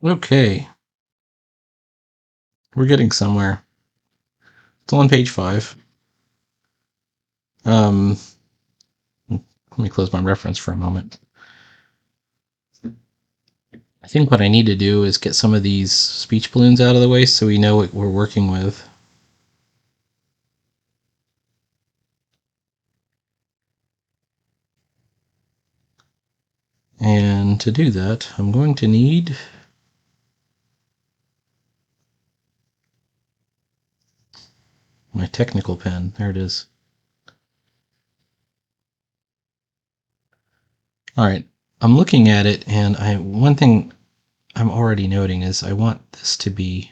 Okay, we're getting somewhere. It's on page 5. Let me close my reference for a moment. I think what I need to do is get some of these speech balloons out of the way so we know what we're working with. And to do that, I'm going to need my technical pen. There it is. All right, I'm looking at it, and one thing I'm already noting is I want this to be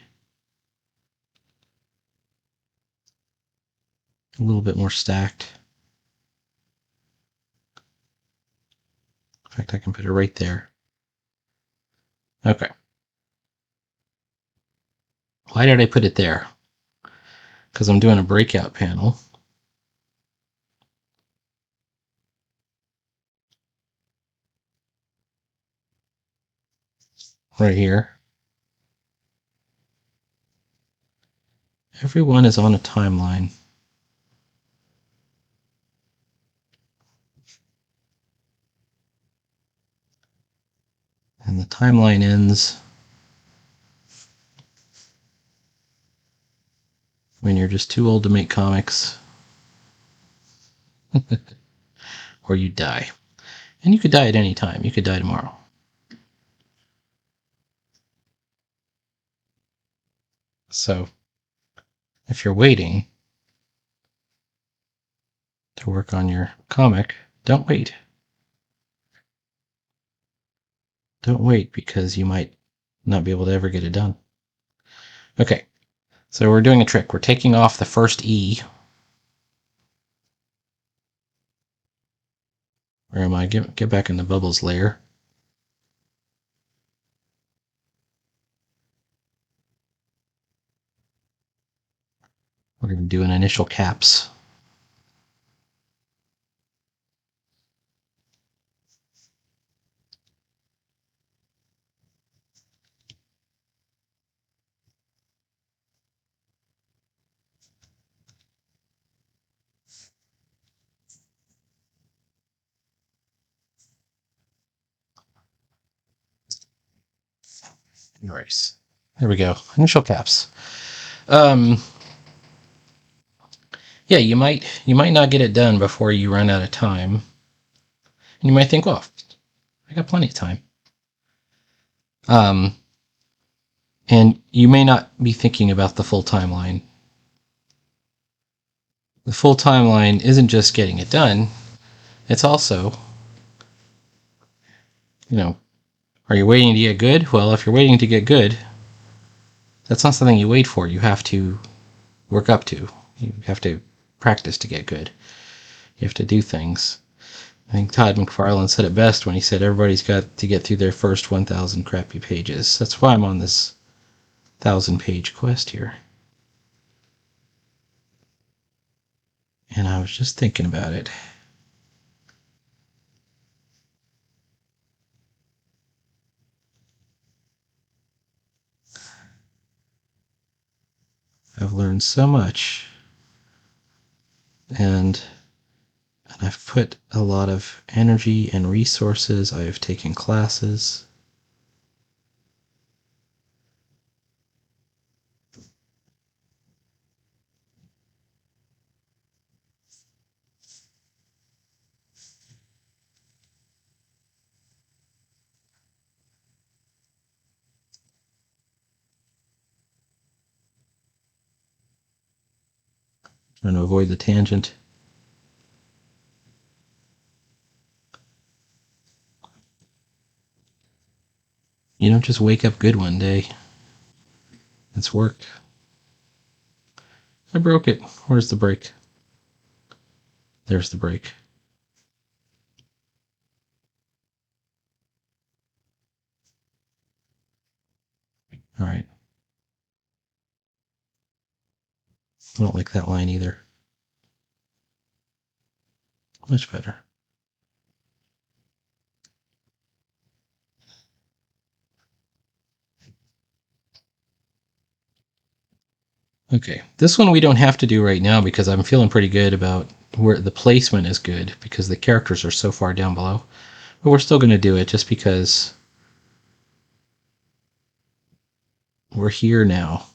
a little bit more stacked. In fact, I can put it right there. Okay. Why did I put it there? Because I'm doing a breakout panel. Right here. Everyone is on a timeline. And the timeline ends when you're just too old to make comics. Or you die. And you could die at any time. You could die tomorrow. So, if you're waiting to work on your comic, don't wait. Don't wait because you might not be able to ever get it done. Okay, so we're doing a trick. We're taking off the first E. Where am I? Get back in the bubbles layer. We're going to do an initial caps. Erase. There we go. Initial caps. Yeah, you might not get it done before you run out of time. And you might think, well, I got plenty of time. And you may not be thinking about the full timeline. The full timeline isn't just getting it done. It's also, are you waiting to get good? Well, if you're waiting to get good, that's not something you wait for. You have to work up to. You have to practice to get good. You have to do things. I think Todd McFarlane said it best when he said everybody's got to get through their first 1,000 crappy pages. That's why I'm on this 1,000-page quest here. And I was just thinking about it. I've learned so much. And I've put a lot of energy and resources. I have taken classes. Trying to avoid the tangent. You don't just wake up good one day. It's work. I broke it. Where's the break? There's the break. All right. I don't like that line either. Much better. Okay, this one we don't have to do right now because I'm feeling pretty good about where the placement is good because the characters are so far down below. But we're still going to do it just because we're here now.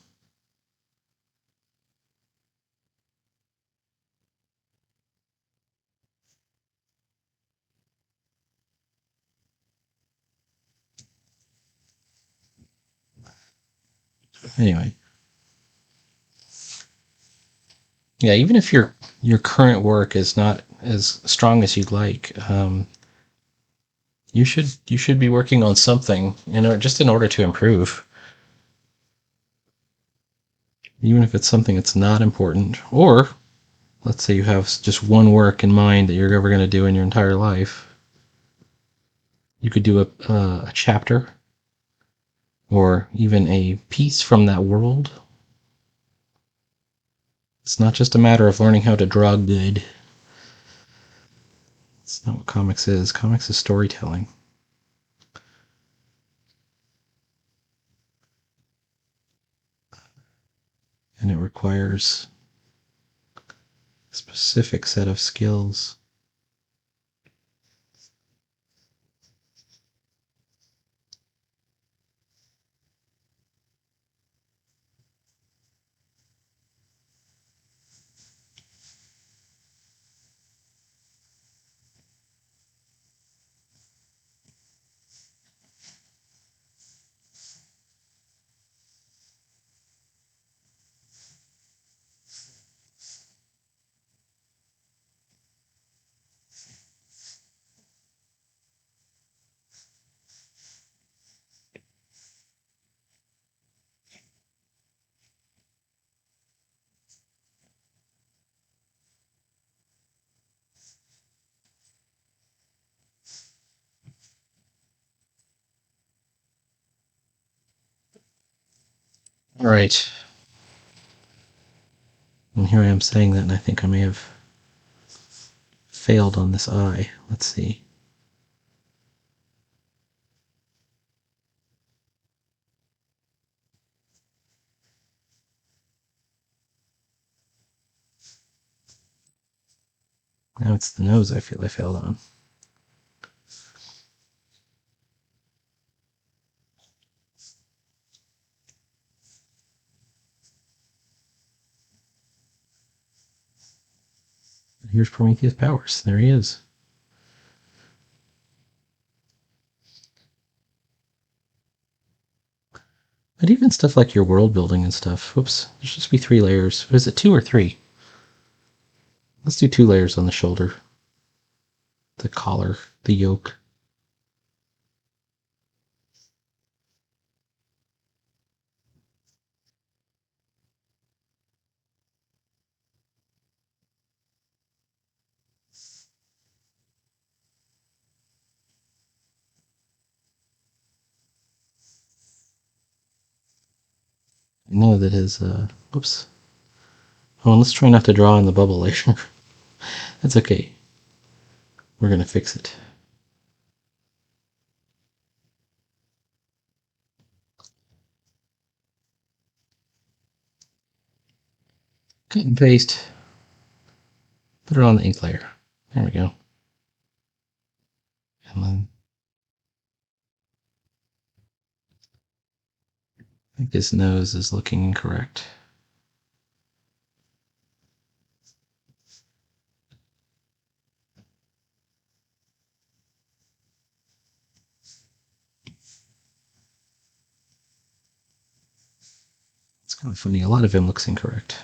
Anyway, yeah, even if your current work is not as strong as you'd like, you should be working on something, just in order to improve. Even if it's something that's not important, or let's say you have just one work in mind that you're ever going to do in your entire life. You could do a chapter or even a piece from that world. It's not just a matter of learning how to draw good. It's not what comics is. Comics is storytelling. And it requires a specific set of skills. All right. And here I am saying that, and I think I may have failed on this eye. Let's see. Now it's the nose I feel I failed on. Here's Prometheus Powers. There he is. But even stuff like your world building and stuff. Whoops. There should just be 3 layers. Is it 2 or 3? Let's do 2 layers on the shoulder. The collar. The yoke. I know that his, whoops. Oh, let's try not to draw in the bubble layer. That's okay. We're going to fix it. Cut and paste. Put it on the ink layer. There we go. And then I think his nose is looking incorrect. It's kind of funny. A lot of him looks incorrect.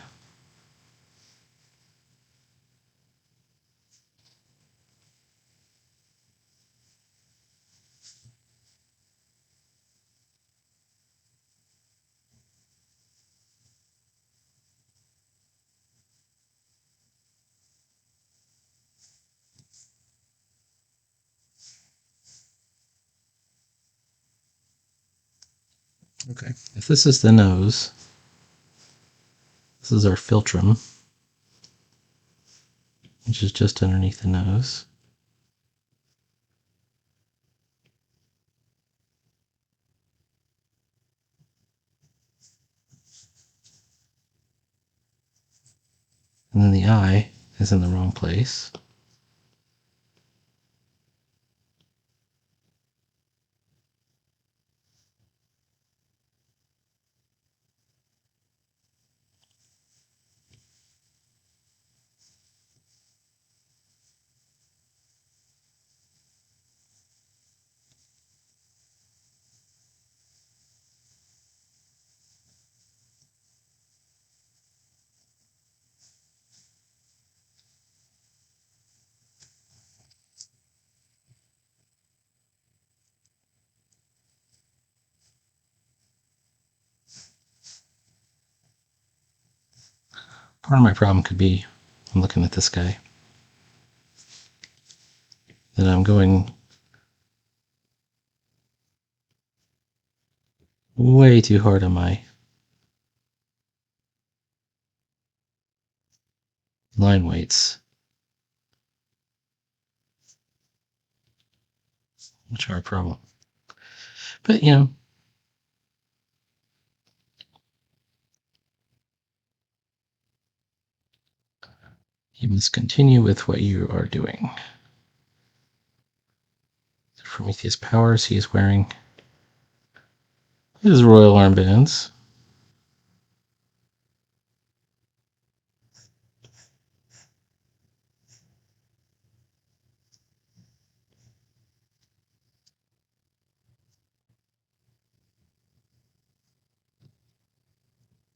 Okay. If this is the nose, this is our philtrum, which is just underneath the nose. And then the eye is in the wrong place. Part of my problem could be, I'm looking at this guy, that I'm going way too hard on my line weights, which are a problem. But, you must continue with what you are doing. Prometheus Powers, he is wearing his royal armbands.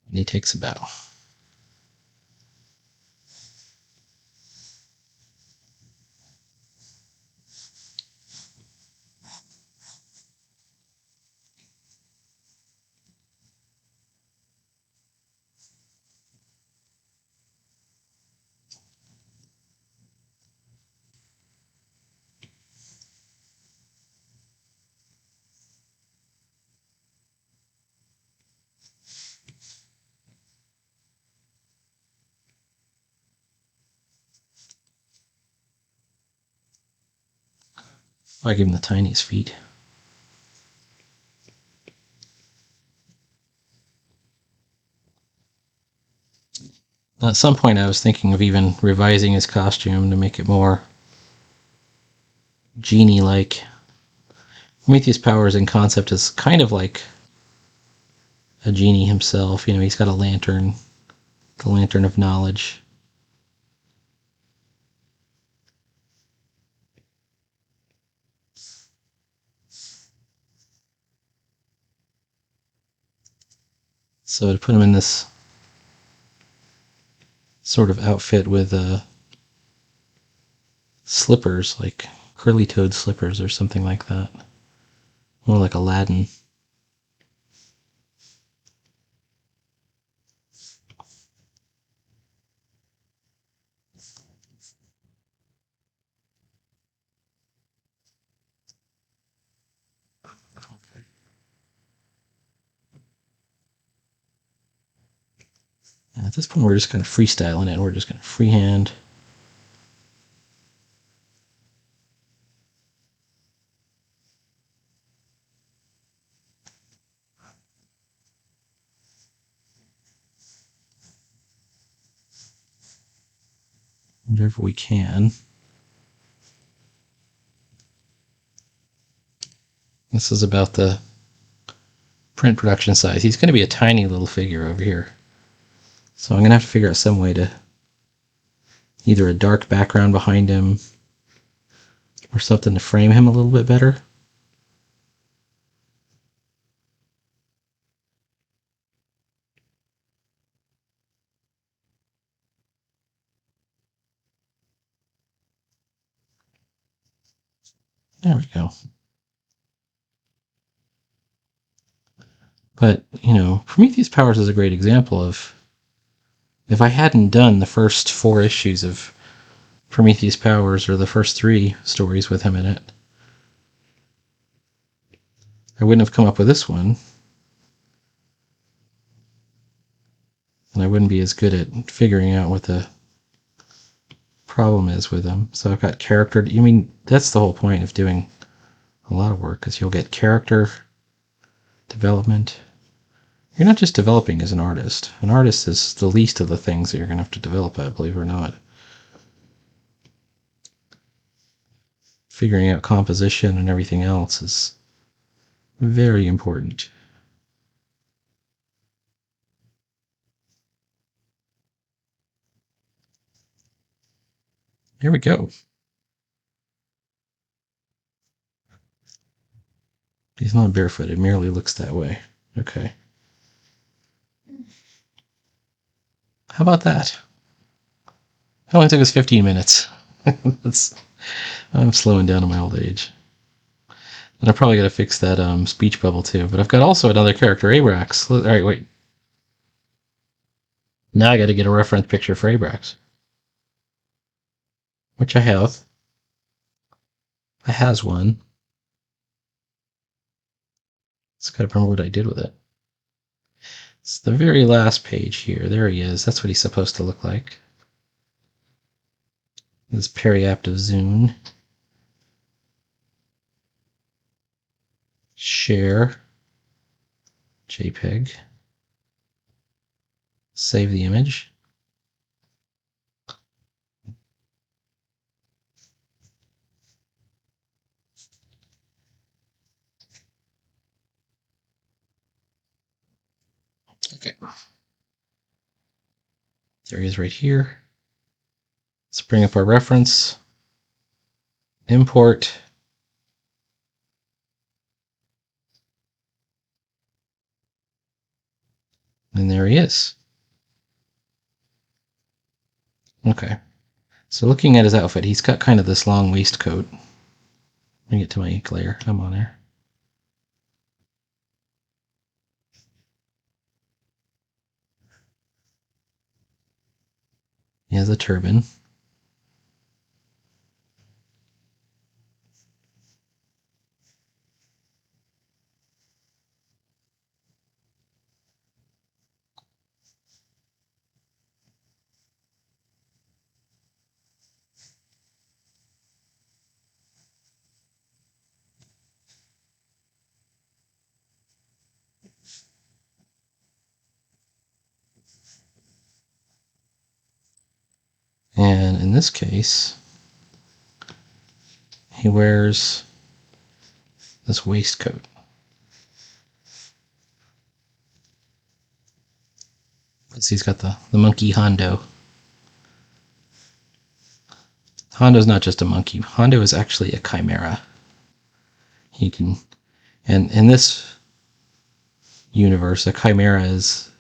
And he takes a bow. I give him the tiniest feet. At some point, I was thinking of even revising his costume to make it more genie-like. Prometheus Powers in concept is kind of like a genie himself. He's got a lantern, the lantern of knowledge. So to put him in this sort of outfit with slippers, like curly-toed slippers or something like that. More like Aladdin. And at this point, we're just kind of freestyling it. We're just going to freehand. Whatever we can. This is about the print production size. He's going to be a tiny little figure over here. So I'm going to have to figure out some way to either a dark background behind him or something to frame him a little bit better. There we go. But, Prometheus Powers is a great example of, if I hadn't done the first 4 issues of Prometheus Powers, or the first 3 stories with him in it, I wouldn't have come up with this one. And I wouldn't be as good at figuring out what the problem is with him. So I've got character. That's the whole point of doing a lot of work, is you'll get character development, You're not just developing as an artist. An artist is the least of the things that you're going to have to develop at, believe it or not. Figuring out composition and everything else is very important. Here we go. He's not barefoot. It merely looks that way. Okay. How about that? It only took us 15 minutes. I'm slowing down in my old age. And I probably got to fix that speech bubble too. But I've got also another character, Abrax. All right, wait. Now I got to get a reference picture for Abrax, which I have. I has one. Just got to remember what I did with it. It's the very last page here. There he is. That's what he's supposed to look like. This periaptive zune. Share. JPEG. Save the image. Okay. There he is right here. Let's bring up our reference. Import. And there he is. Okay. So looking at his outfit, he's got kind of this long waistcoat. Let me get to my ink layer. I'm on there. He has a turban. And in this case, he wears this waistcoat. He's got the monkey Hondo. Hondo's not just a monkey. Hondo is actually a chimera. He can, and in this universe, a chimera is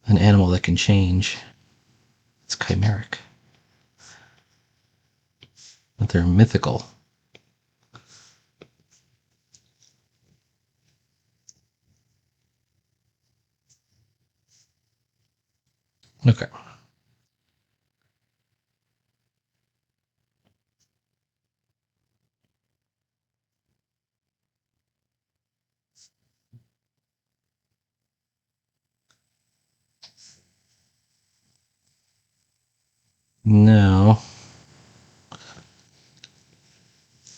an animal that can change. It's chimeric. But they're mythical. Okay. Now,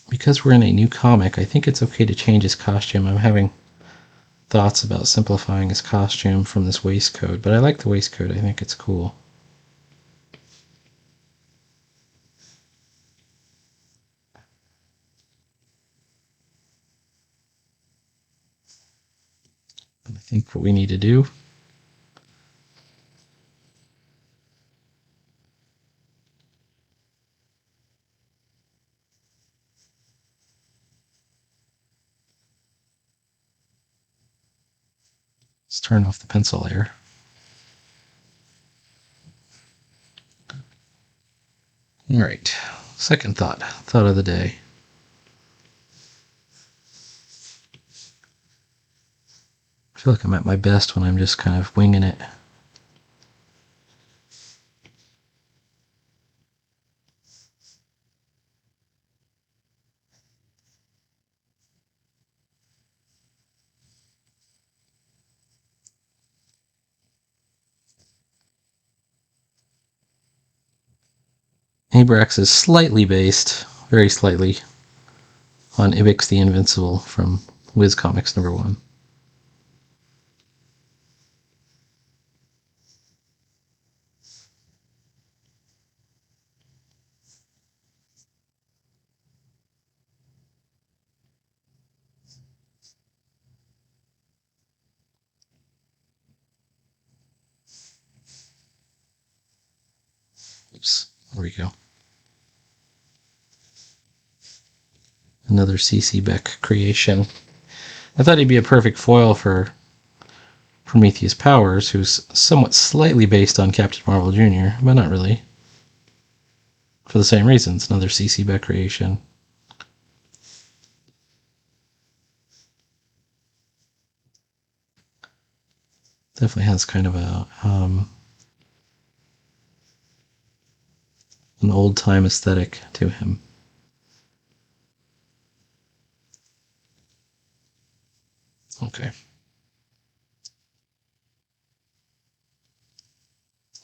because we're in a new comic, I think it's okay to change his costume. I'm having thoughts about simplifying his costume from this waistcoat, but I like the waistcoat. I think it's cool. I think what we need to do is turn off the pencil layer. All right, second thought of the day. I feel like I'm at my best when I'm just kind of winging it. Abrax is slightly based, very slightly, on Ibex the Invincible from Wiz Comics #1. There we go. Another C.C. Beck creation. I thought he'd be a perfect foil for Prometheus Powers, who's somewhat slightly based on Captain Marvel Jr., but not really. For the same reasons, another C.C. Beck creation. Definitely has kind of an old-time aesthetic to him. Okay.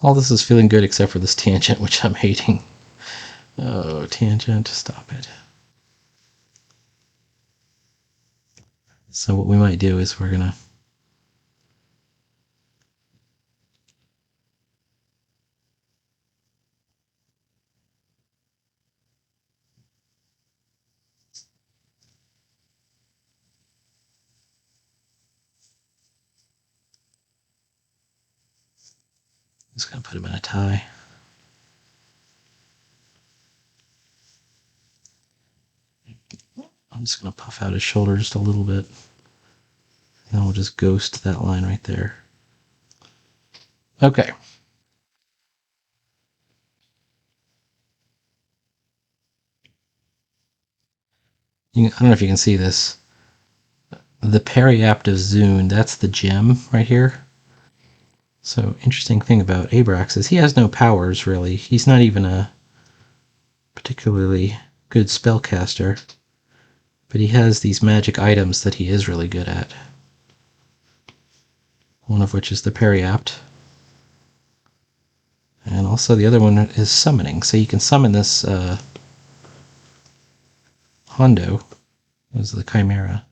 All this is feeling good except for this tangent, which I'm hating. Oh, tangent, stop it. So what we might do is we're gonna just gonna put him in a tie. I'm just gonna puff out his shoulder just a little bit. And we'll just ghost that line right there. Okay. I don't know if you can see this. The periaptive zune, that's the gem right here. So, interesting thing about Abrax is he has no powers, really. He's not even a particularly good spellcaster. But he has these magic items that he is really good at. One of which is the periapt. And also the other one is summoning. So you can summon this Hondo, as the Chimera.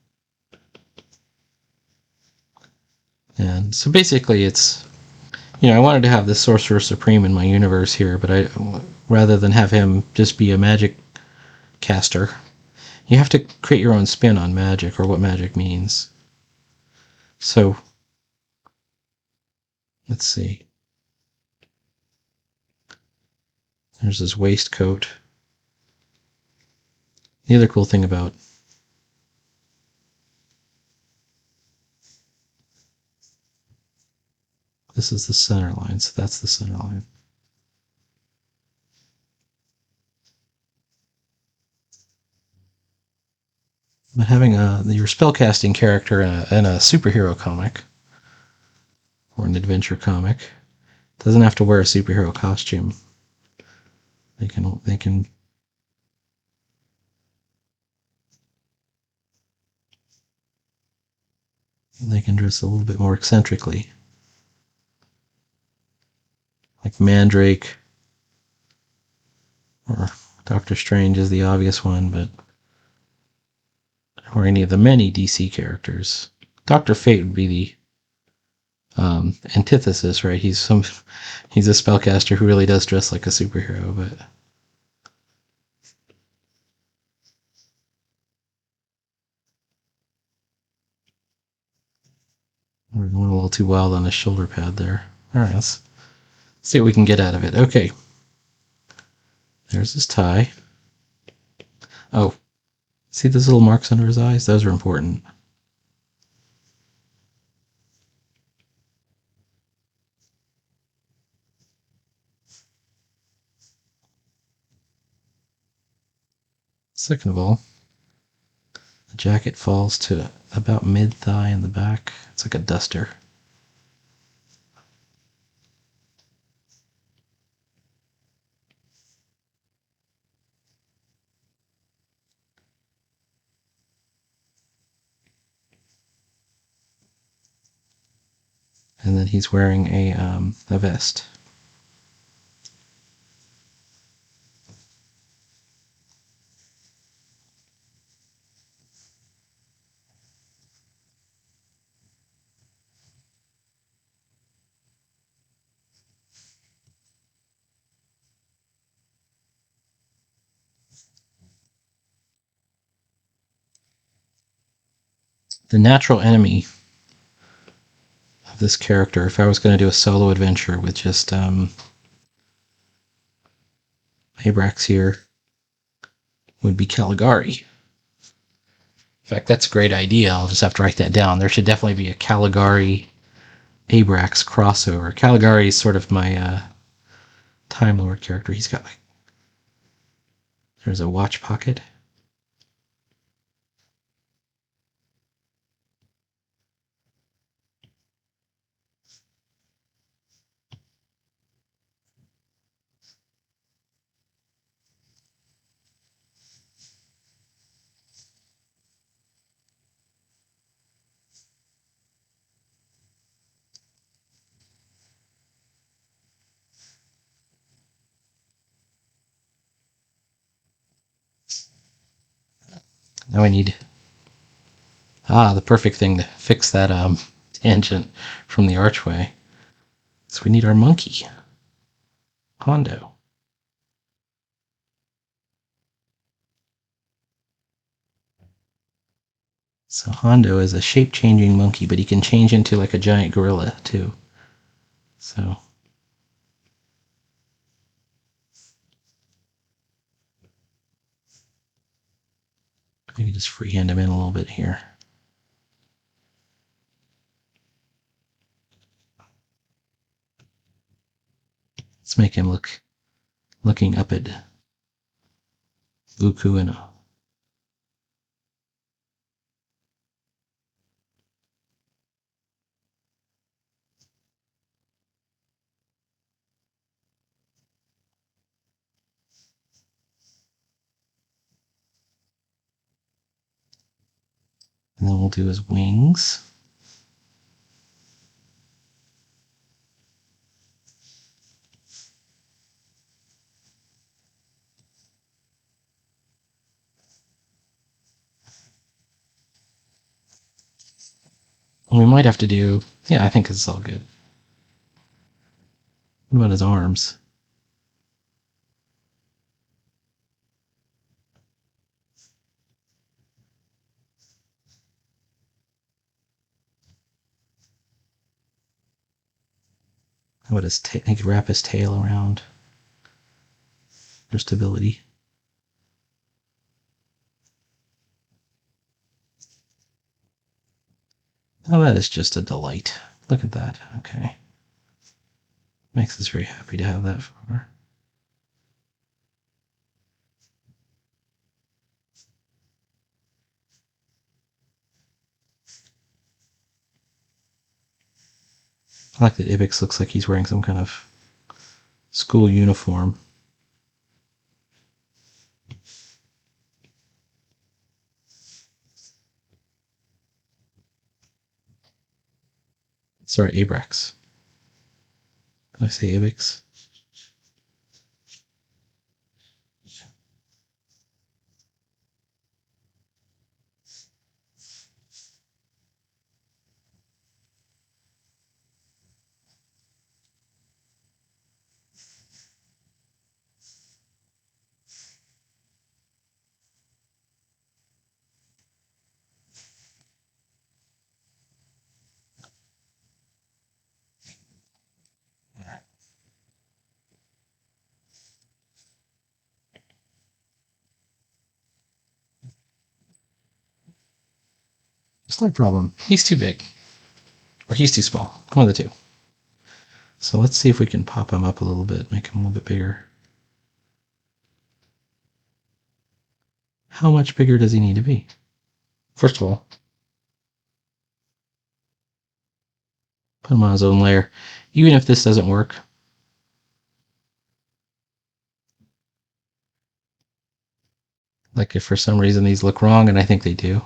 And so basically it's, I wanted to have this Sorcerer Supreme in my universe here, but rather than have him just be a magic caster, you have to create your own spin on magic, or what magic means. So, let's see. There's his waistcoat. The other cool thing about this is the center line, so that's the center line. But having your spellcasting character in a superhero comic or an adventure comic doesn't have to wear a superhero costume. They can dress a little bit more eccentrically, like Mandrake or Doctor Strange is the obvious one, but or any of the many DC characters. Dr. Fate would be the antithesis, right? He's a spellcaster who really does dress like a superhero, but we're going a little too wild on the shoulder pad there. All right, let's see what we can get out of it. Okay, there's his tie. Oh, see those little marks under his eyes? Those are important. Second of all, the jacket falls to about mid-thigh in the back. It's like a duster. And then he's wearing a vest. The natural enemy of this character, if I was going to do a solo adventure with just Abrax here would be Caligari. In fact, that's a great idea. I'll just have to write that down. There should definitely be a Caligari Abrax crossover. Caligari is sort of my Time Lord character. He's got like, there's a watch pocket. Now I need the perfect thing to fix that tangent from the archway. So we need our monkey, Hondo. So Hondo is a shape-changing monkey, but he can change into like a giant gorilla too. So maybe just freehand him in a little bit here. Let's make him looking up at Buku and then we'll do his wings. And we might have to do, yeah, I think it's all good. What about his arms? How about his tail? He could wrap his tail around for stability. Oh, that is just a delight. Look at that. Okay. Makes us very happy to have that for. I like that Ibex looks like he's wearing some kind of school uniform. Sorry, Abrax. Did I say Ibex? Slight problem. He's too big. Or he's too small. One of the two. So let's see if we can pop him up a little bit, make him a little bit bigger. How much bigger does he need to be? First of all, put him on his own layer. Even if this doesn't work, like if for some reason these look wrong, and I think they do,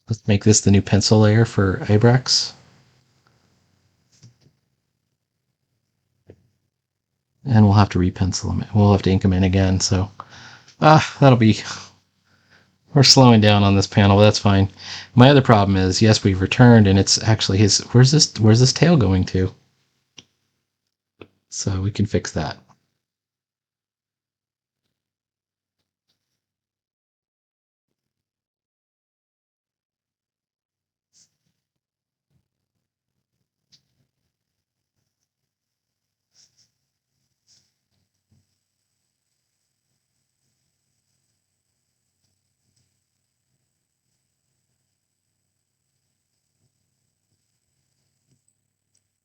let's make this the new pencil layer for Abrax. And we'll have to repencil them. We'll have to ink them in again. So, that'll be. We're slowing down on this panel, but that's fine. My other problem is, yes, we've returned, and it's actually his. Where's this tail going to? So we can fix that.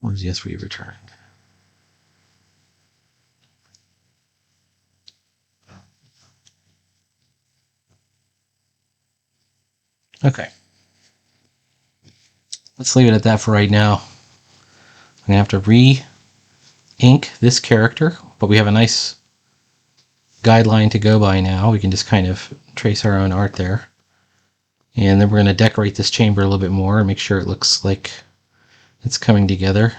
Was yes, we returned. Okay. Let's leave it at that for right now. I'm going to have to re-ink this character, but we have a nice guideline to go by now. We can just kind of trace our own art there. And then we're going to decorate this chamber a little bit more and make sure it looks like it's coming together.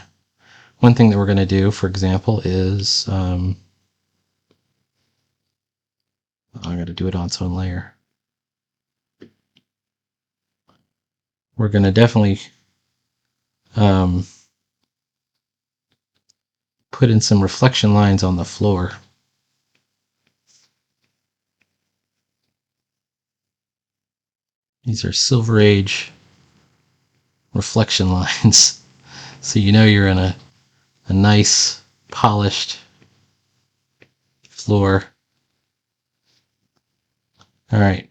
One thing that we're going to do, for example, is I'm going to do it on its own layer. We're going to definitely put in some reflection lines on the floor. These are Silver Age reflection lines. So you know you're in a nice, polished floor. All right,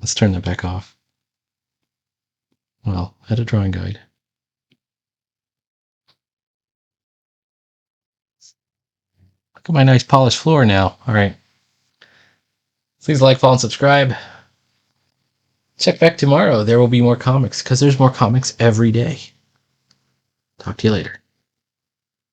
let's turn that back off. Well, add a drawing guide. Look at my nice polished floor now. All right. Please like, follow, and subscribe. Check back tomorrow. There will be more comics because there's more comics every day. Talk to you later.